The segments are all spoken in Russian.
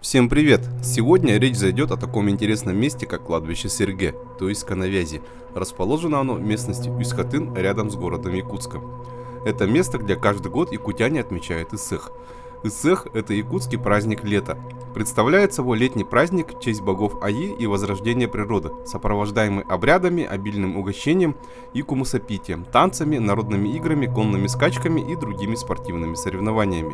Всем привет! Сегодня речь зайдет о таком интересном месте, как кладбище Серге, то есть Канавязи. Расположено оно в местности Усть-Хатын рядом с городом Якутском. Это место, где каждый год якутяне отмечают Исэх. Исэх – это якутский праздник лета. Представляет собой летний праздник в честь богов Аи и возрождения природы, сопровождаемый обрядами, обильным угощением и кумусопитием, танцами, народными играми, конными скачками и другими спортивными соревнованиями.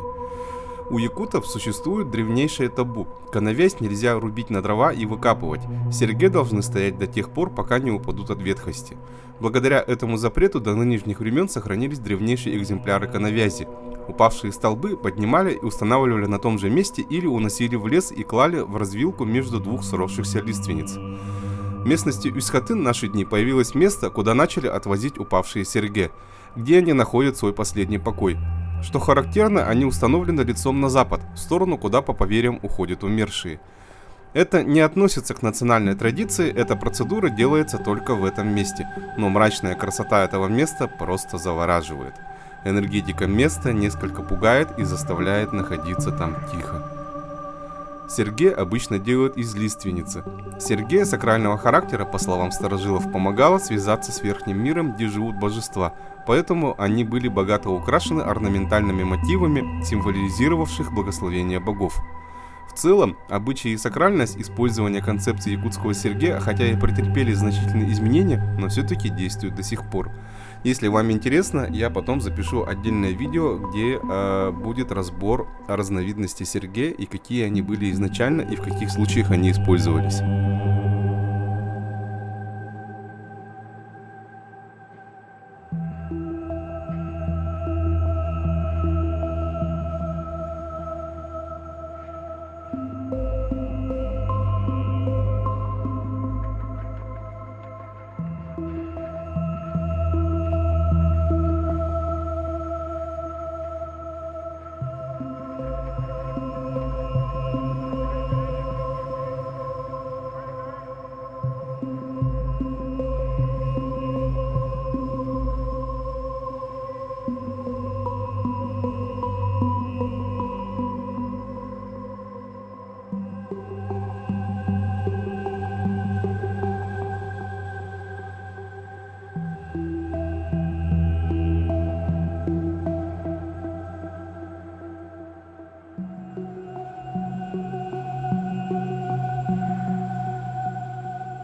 У якутов существует древнейшее табу. Канавязь нельзя рубить на дрова и выкапывать. Серге должны стоять до тех пор, пока не упадут от ветхости. Благодаря этому запрету до нынешних времен сохранились древнейшие экземпляры канавязи. Упавшие столбы поднимали и устанавливали на том же месте или уносили в лес и клали в развилку между двух сросшихся лиственниц. В местности Усть-Хатын в наши дни появилось место, куда начали отвозить упавшие серге, где они находят свой последний покой. Что характерно, они установлены лицом на запад, в сторону, куда по поверьям уходят умершие. Это не относится к национальной традиции, эта процедура делается только в этом месте, но мрачная красота этого места просто завораживает. Энергетика места несколько пугает и заставляет находиться там тихо. Серге обычно делают из лиственницы. Серге сакрального характера, по словам старожилов, помогала связаться с верхним миром, где живут божества, поэтому они были богато украшены орнаментальными мотивами, символизировавших благословение богов. В целом, обычаи и сакральность использования концепции якутского серге, хотя и претерпели значительные изменения, но все-таки действуют до сих пор. Если вам интересно, я потом запишу отдельное видео, где будет разбор разновидностей серге и какие они были изначально и в каких случаях они использовались.